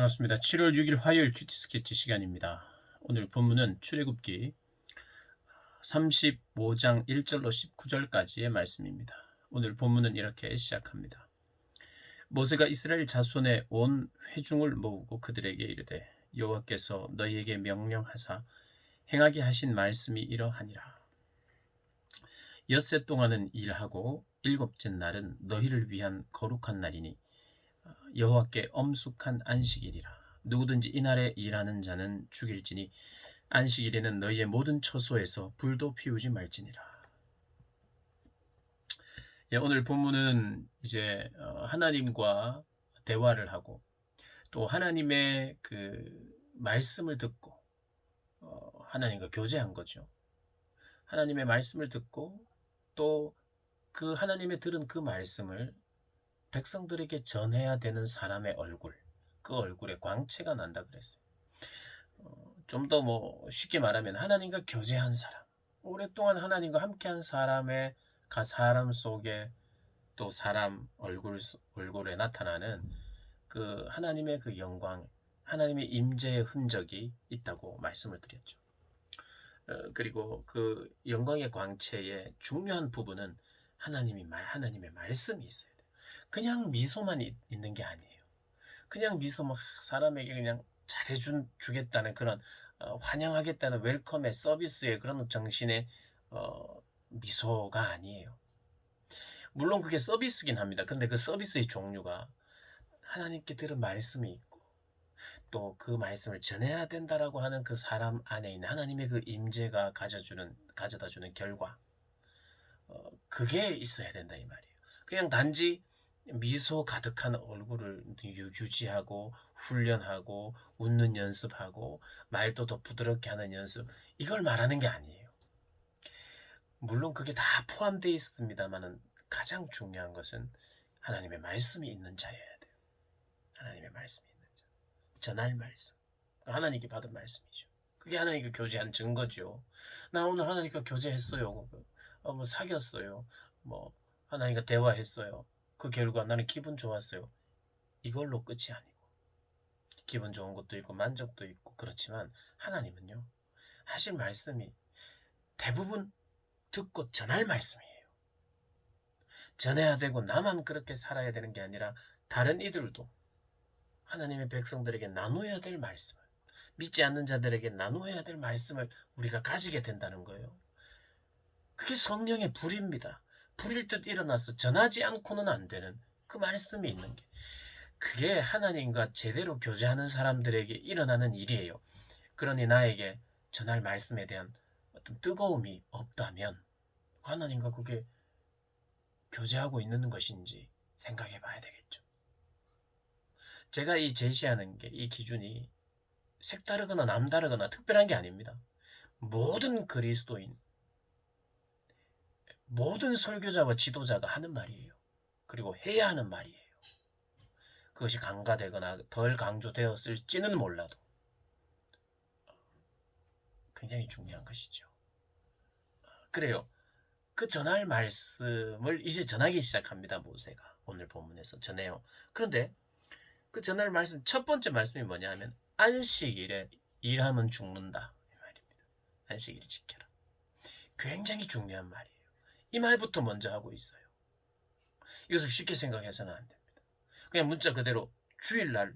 반갑습니다. 7월 6일 화요일 큐티 스케치 시간입니다. 오늘 본문은 출애굽기 35장 1절로 19절까지의 말씀입니다. 오늘 본문은 이렇게 시작합니다. 모세가 이스라엘 자손의 온 회중을 모으고 그들에게 이르되 여호와께서 너희에게 명령하사 행하게 하신 말씀이 이러하니라. 엿새 동안은 일하고 일곱째 날은 너희를 위한 거룩한 날이니 여호와께 엄숙한 안식일이라. 누구든지 이날에 일하는 자는 죽일지니 안식일에는 너희의 모든 처소에서 불도 피우지 말지니라. 오늘 본문은 이제 하나님과 대화를 하고 또 하나님의 그 말씀을 듣고 하나님과 교제한 거죠. 하나님의 말씀을 듣고 또 그 하나님의 들은 그 말씀을 백성들에게 전해야 되는 사람의 얼굴, 그 얼굴에 광채가 난다 그랬어요. 좀 더 쉽게 말하면 하나님과 교제한 사람, 오랫동안 하나님과 함께한 사람의 사람 속에 또 사람 얼굴에 나타나는 그 하나님의 그 영광, 하나님의 임재의 흔적이 있다고 말씀을 드렸죠. 그리고 그 영광의 광채의 중요한 부분은 하나님의 말씀이 있어요. 그냥 미소만 있는 게 아니에요. 그냥 미소 사람에게 그냥 주겠다는 그런 환영하겠다는 웰컴의 서비스의 그런 정신의 미소가 아니에요. 물론 그게 서비스긴 합니다. 근데 그 서비스의 종류가 하나님께 들은 말씀이 있고 또 그 말씀을 전해야 된다라고 하는 그 사람 안에 있는 하나님의 그 임재가 가져다 주는 결과, 그게 있어야 된다 이 말이에요. 그냥 단지 미소 가득한 얼굴을 유지하고 훈련하고 웃는 연습하고 말도 더 부드럽게 하는 연습, 이걸 말하는 게 아니에요. 물론 그게 다 포함되어 있습니다만은 가장 중요한 것은 하나님의 말씀이 있는 자여야 돼요. 하나님의 말씀이 있는 자, 전할 말씀, 하나님께 받은 말씀이죠. 그게 하나님과 교제한 증거죠. 나 오늘 하나님과 교제했어요. 사귀었어요. 하나님과 대화했어요. 그 결과 나는 기분 좋았어요. 이걸로 끝이 아니고 기분 좋은 것도 있고 만족도 있고 그렇지만 하나님은요, 하실 말씀이 대부분 듣고 전할 말씀이에요. 전해야 되고 나만 그렇게 살아야 되는 게 아니라 다른 이들도 하나님의 백성들에게 나누어야 될 말씀을, 믿지 않는 자들에게 나누어야 될 말씀을 우리가 가지게 된다는 거예요. 그게 성령의 불입니다. 불일 듯 일어나서 전하지 않고는 안 되는 그 말씀이 있는 게, 그게 하나님과 제대로 교제하는 사람들에게 일어나는 일이에요. 그러니 나에게 전할 말씀에 대한 어떤 뜨거움이 없다면 하나님과 그게 교제하고 있는 것인지 생각해 봐야 되겠죠. 제가 이 제시하는 게, 이 기준이 색다르거나 남다르거나 특별한 게 아닙니다. 모든 그리스도인, 모든 설교자와 지도자가 하는 말이에요. 그리고 해야 하는 말이에요. 그것이 강화되거나 덜 강조되었을지는 몰라도 굉장히 중요한 것이죠. 그래요. 그 전할 말씀을 이제 전하기 시작합니다. 모세가 오늘 본문에서 전해요. 그런데 그 전할 말씀, 첫 번째 말씀이 뭐냐 하면 안식일에 일하면 죽는다 이 말입니다. 안식일을 지켜라. 굉장히 중요한 말이에요. 이 말부터 먼저 하고 있어요. 이것을 쉽게 생각해서는 안 됩니다. 그냥 문자 그대로 주일날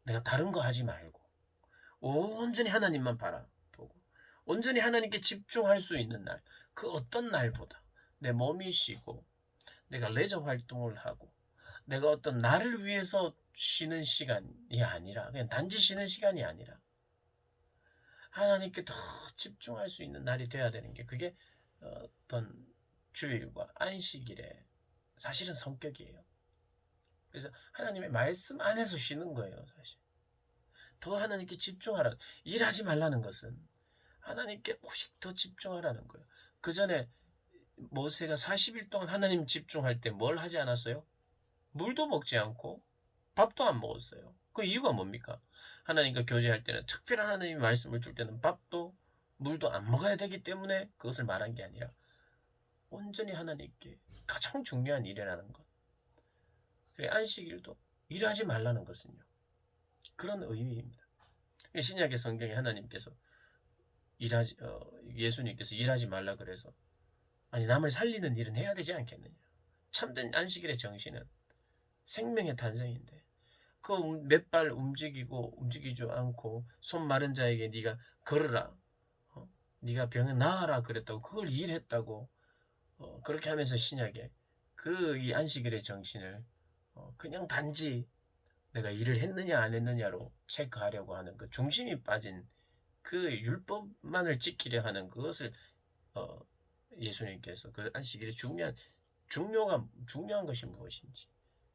내가 다른 거 하지 말고 온전히 하나님만 바라보고 온전히 하나님께 집중할 수 있는 날, 그 어떤 날보다 내 몸이 쉬고 내가 레저 활동을 하고 내가 어떤 나를 위해서 쉬는 시간이 아니라, 그냥 단지 쉬는 시간이 아니라 하나님께 더 집중할 수 있는 날이 돼야 되는 게, 그게 어떤 주일과 안식일의 사실은 성격이에요. 그래서 하나님의 말씀 안에서 쉬는 거예요. 사실 더 하나님께 집중하라. 일하지 말라는 것은 하나님께 오직 더 집중하라는 거예요. 그 전에 모세가 40일 동안 하나님 집중할 때 뭘 하지 않았어요? 물도 먹지 않고 밥도 안 먹었어요. 그 이유가 뭡니까? 하나님과 교제할 때는, 특별한 하나님의 말씀을 줄 때는 밥도 물도 안 먹어야 되기 때문에 그것을 말한 게 아니라 온전히 하나님께 가장 중요한 일이라는 것. 그래, 안식일도 일하지 말라는 것은요, 그런 의미입니다. 신약의 성경에 하나님께서 일하지 예수님께서 일하지 말라 그래서 아니 남을 살리는 일은 해야 되지 않겠느냐. 참된 안식일의 정신은 생명의 탄생인데 그 몇 발 움직이고 움직이지 않고 손 마른 자에게 네가 걸으라, 네가 병을 나아라 그랬다고 그걸 일했다고 그렇게 하면서 신약에 그 이 안식일의 정신을 그냥 단지 내가 일을 했느냐 안 했느냐로 체크하려고 하는 그 중심이 빠진 그 율법만을 지키려 하는 그것을 어, 예수님께서 그 안식일이 중요한 것이 무엇인지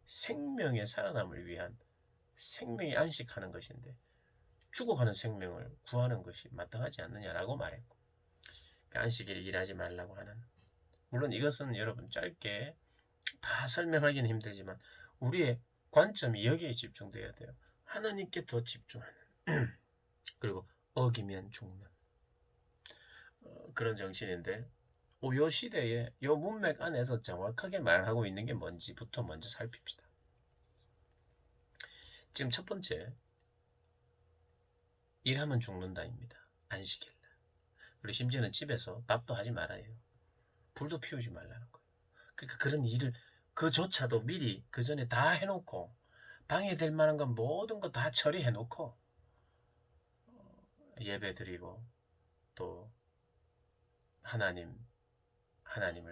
생명의 살아남을 위한 생명이 안식하는 것인데 죽어가는 생명을 구하는 것이 마땅하지 않느냐라고 말했고 안식일에 일하지 말라고 하는 물론 이것은 여러분 짧게 다 설명하기는 힘들지만 우리의 관점이 여기에 집중돼야 돼요. 하나님께 더 집중하는 그리고 어기면 죽는 그런 정신인데 요 시대에 요 문맥 안에서 정확하게 말하고 있는 게 뭔지부터 먼저 살핍시다. 지금 첫 번째 일하면 죽는다입니다. 안식일. 그리고 심지어는 집에서 밥도 하지 말아요. 불도 피우지 말라는 거예요. 그러니까 그런 일을 그조차도 미리 그 전에 다 해놓고 방해될 만한 건 모든 거 다 처리해놓고 예배 드리고 또 하나님을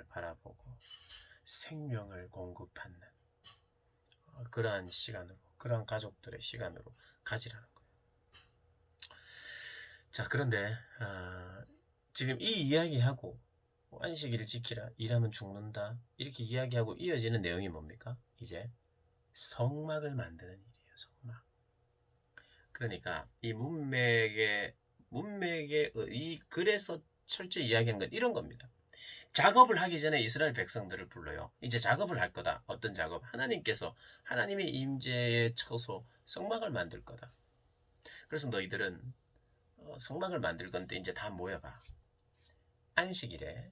바라보고 생명을 공급하는 그러한 시간으로 그러한 가족들의 시간으로 가지라는 거예요. 자 그런데 지금 이 이야기하고 안식일을 지키라 일하면 죽는다 이렇게 이야기하고 이어지는 내용이 뭡니까? 이제 성막을 만드는 일이에요. 성막. 그러니까 이 문맥의 이 글에서 철저히 이야기하는 건 이런 겁니다. 작업을 하기 전에 이스라엘 백성들을 불러요. 이제 작업을 할 거다. 어떤 작업? 하나님께서 하나님의 임재의 처소 성막을 만들 거다. 그래서 너희들은 성막을 만들 건데 이제 다 모여봐. 안식일에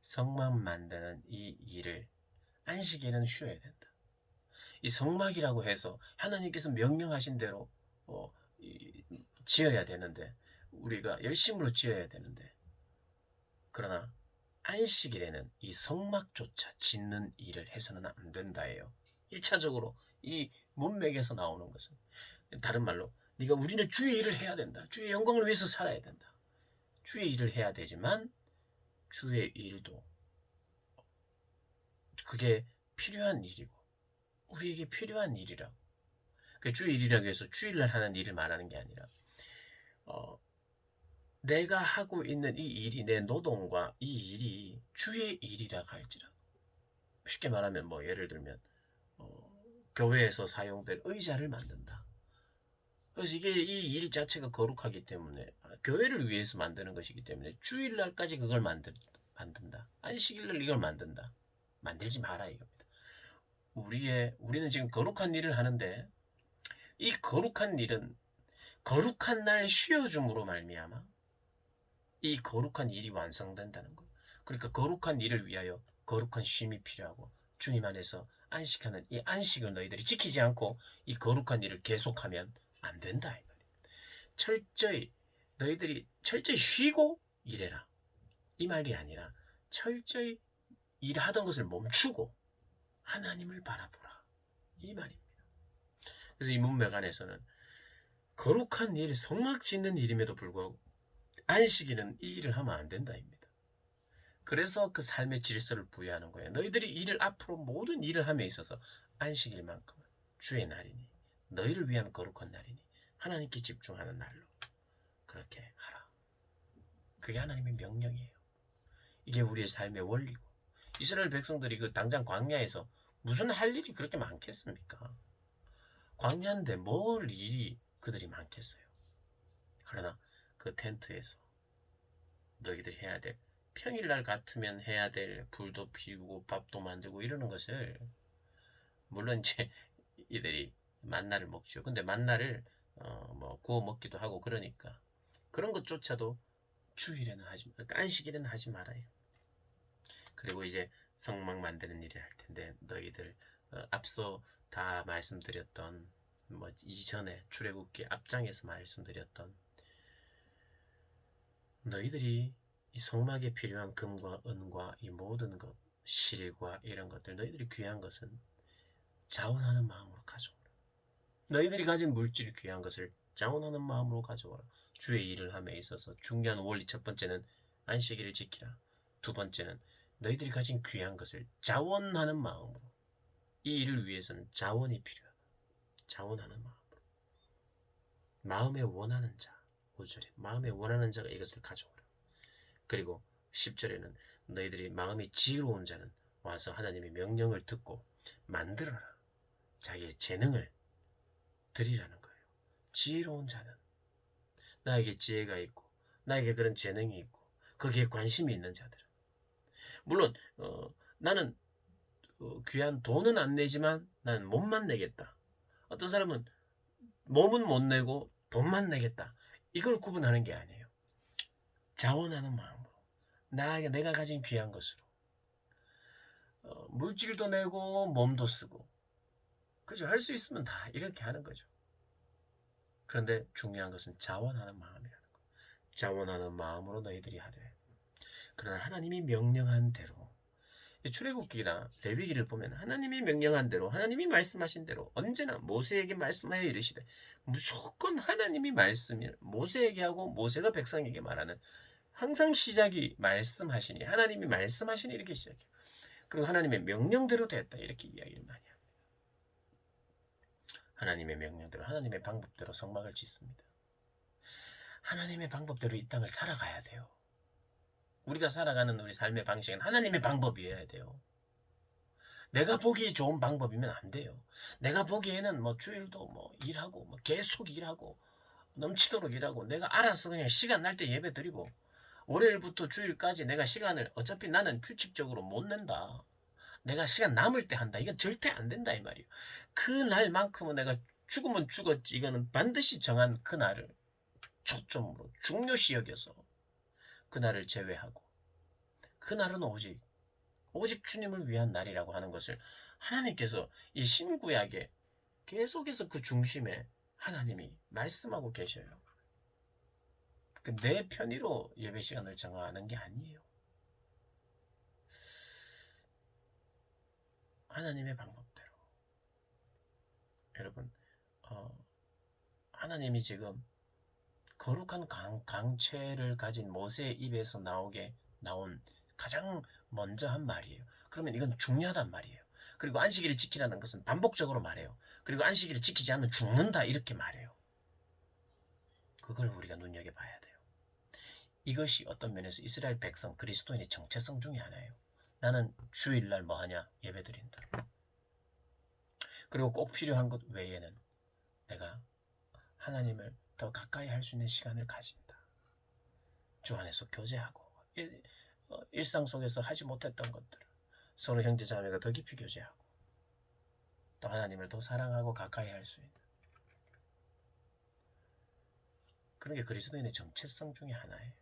성막 만드는 이 일을 안식일은 쉬어야 된다. 이 성막이라고 해서 하나님께서 명령하신 대로 지어야 되는데 우리가 열심으로 지어야 되는데 그러나 안식일에는 이 성막조차 짓는 일을 해서는 안 된다예요. 1차적으로 이 문맥에서 나오는 것은 다른 말로 네가 우리는 주의 일을 해야 된다. 주의 영광을 위해서 살아야 된다. 주의 일을 해야 되지만 주의 일도 그게 필요한 일이고 우리에게 필요한 일이라고. 그 주의 일이라고 해서 주일날 하는 일을 말하는 게 아니라 내가 하고 있는 이 일이 내 노동과 이 일이 주의 일이라고 할지라도 쉽게 말하면 뭐 예를 들면 교회에서 사용될 의자를 만든다. 그래서 이게 이 일 자체가 거룩하기 때문에 교회를 위해서 만드는 것이기 때문에 주일날까지 그걸 만든다. 안식일날 이걸 만든다. 만들지 마라 이겁니다. 우리는 지금 거룩한 일을 하는데 이 거룩한 일은 거룩한 날 쉬어줌으로 말미암아 이 거룩한 일이 완성된다는 거예요. 그러니까 거룩한 일을 위하여 거룩한 쉼이 필요하고 주님 안에서 안식하는 이 안식을 너희들이 지키지 않고 이 거룩한 일을 계속하면 안 된다. 너희들이 철저히 쉬고 일해라. 이 말이 아니라 철저히 일하던 것을 멈추고 하나님을 바라보라. 이 말입니다. 그래서 이 문맥 안에서는 거룩한 일, 성막 짓는 일임에도 불구하고 안식일은 이 일을 하면 안 된다입니다. 그래서 그 삶의 질서를 부여하는 거예요. 너희들이 일을 앞으로 모든 일을 함에 있어서 안식일만큼은 주의 날이니 너희를 위한 거룩한 날이니 하나님께 집중하는 날로 그렇게 하라. 그게 하나님의 명령이에요. 이게 우리의 삶의 원리고 이스라엘 백성들이 그 당장 광야에서 무슨 할 일이 그렇게 많겠습니까? 광야인데 뭘 일이 그들이 많겠어요. 그러나 그 텐트에서 너희들이 해야 될 평일날 같으면 해야 될 불도 피우고 밥도 만들고 이러는 것을 물론 이제 이들이 만나를 먹죠. 근데 만나를 뭐 구워 먹기도 하고 그러니까 그런 것조차도 주일에는 그러니까 안식일에는 하지 말아요. 그리고 이제 성막 만드는 일을 할 텐데 너희들 앞서 다 말씀드렸던 뭐 이전에 출애굽기 앞장에서 말씀드렸던 너희들이 이 성막에 필요한 금과 은과 이 모든 것, 실과 이런 것들 너희들이 귀한 것은 자원하는 마음으로 가져오라. 너희들이 가진 물질이 귀한 것을 자원하는 마음으로 가져오라. 주의 일을 함에 있어서 중요한 원리 첫 번째는 안식일을 지키라. 두 번째는 너희들이 가진 귀한 것을 자원하는 마음으로. 이 일을 위해서는 자원이 필요하다. 자원하는 마음으로. 마음에 원하는 자. 5절에 마음에 원하는 자가 이것을 가져오라. 그리고 10절에는 너희들이 마음이 지혜로운 자는 와서 하나님의 명령을 듣고 만들어라. 자기의 재능을 드리라는 거예요. 지혜로운 자는 나에게 지혜가 있고 나에게 그런 재능이 있고 거기에 관심이 있는 자들은 물론 나는 귀한 돈은 안 내지만 나는 몸만 내겠다. 어떤 사람은 몸은 못 내고 돈만 내겠다. 이걸 구분하는 게 아니에요. 자원하는 마음으로 내가 가진 귀한 것으로 물질도 내고 몸도 쓰고 그죠? 할 수 있으면 다 이렇게 하는 거죠. 그런데 중요한 것은 자원하는 마음이라는 거. 자원하는 마음으로 너희들이 하되 그러나 하나님이 명령한 대로 출애굽기나 레위기를 보면 하나님이 명령한 대로 하나님이 말씀하신 대로 언제나 모세에게 말씀하여 이르시되 무조건 하나님이 말씀을 모세에게 하고 모세가 백성에게 말하는 항상 시작이 말씀하시니 하나님이 말씀하시니 이렇게 시작해요. 그리고 하나님의 명령대로 됐다 이렇게 이야기를 많이 합니다. 하나님의 명령대로 하나님의 방법대로 성막을 짓습니다. 하나님의 방법대로 이 땅을 살아가야 돼요. 우리가 살아가는 우리 삶의 방식은 하나님의 방법이어야 돼요. 내가 보기에 좋은 방법이면 안 돼요. 내가 보기에는 뭐 주일도 뭐 일하고 뭐 계속 일하고 넘치도록 일하고 내가 알아서 그냥 시간 날 때 예배 드리고 월요일부터 주일까지 내가 시간을 어차피 나는 규칙적으로 못 낸다. 내가 시간 남을 때 한다. 이건 절대 안 된다 이 말이에요. 그날만큼은 내가 죽으면 죽었지. 이거는 반드시 정한 그날을 초점으로 중요시 여겨서 그날을 제외하고 그날은 오직 주님을 위한 날이라고 하는 것을 하나님께서 이 신구약에 계속해서 그 중심에 하나님이 말씀하고 계셔요. 내 편의로 예배 시간을 정하는 게 아니에요. 하나님의 방법대로. 여러분, 하나님이 지금 거룩한 강체를 가진 모세의 입에서 나온 가장 먼저 한 말이에요. 그러면 이건 중요하단 말이에요. 그리고 안식일을 지키라는 것은 반복적으로 말해요. 그리고 안식일을 지키지 않으면 죽는다 이렇게 말해요. 그걸 우리가 눈여겨봐야 돼요. 이것이 어떤 면에서 이스라엘 백성 그리스도인의 정체성 중에 하나예요. 나는 주일날 뭐하냐? 예배드린다. 그리고 꼭 필요한 것 외에는 내가 하나님을 더 가까이 할 수 있는 시간을 가진다. 주 안에서 교제하고 일상 속에서 하지 못했던 것들을 서로 형제자매가 더 깊이 교제하고 또 하나님을 더 사랑하고 가까이 할 수 있는 그런 게 그리스도인의 정체성 중에 하나예요.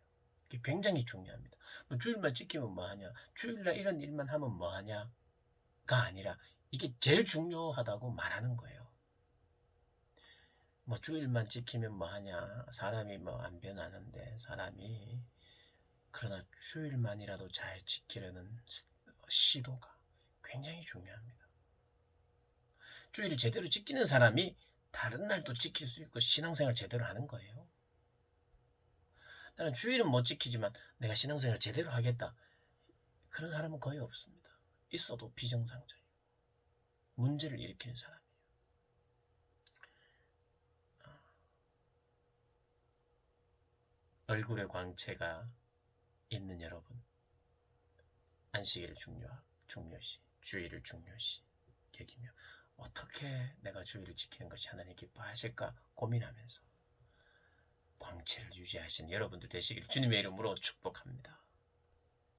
이게 굉장히 중요합니다. 뭐 주일만 지키면 뭐하냐? 주일날 이런 일만 하면 뭐하냐? 가 아니라 이게 제일 중요하다고 말하는 거예요. 뭐 주일만 지키면 뭐하냐? 사람이 뭐 안 변하는데 사람이 그러나 주일만이라도 잘 지키려는 시도가 굉장히 중요합니다. 주일을 제대로 지키는 사람이 다른 날도 지킬 수 있고 신앙생활 제대로 하는 거예요. 나는 주일은 못 지키지만 내가 신앙생활 제대로 하겠다. 그런 사람은 거의 없습니다. 있어도 비정상적이고 문제를 일으키는 사람이에요. 얼굴에 광채가 있는 여러분, 안식일을 중요시, 주일을 중요시 여기며 어떻게 내가 주일을 지키는 것이 하나님 기뻐하실까 고민하면서 광채를 유지하신 여러분들 되시기를 주님의 이름으로 축복합니다.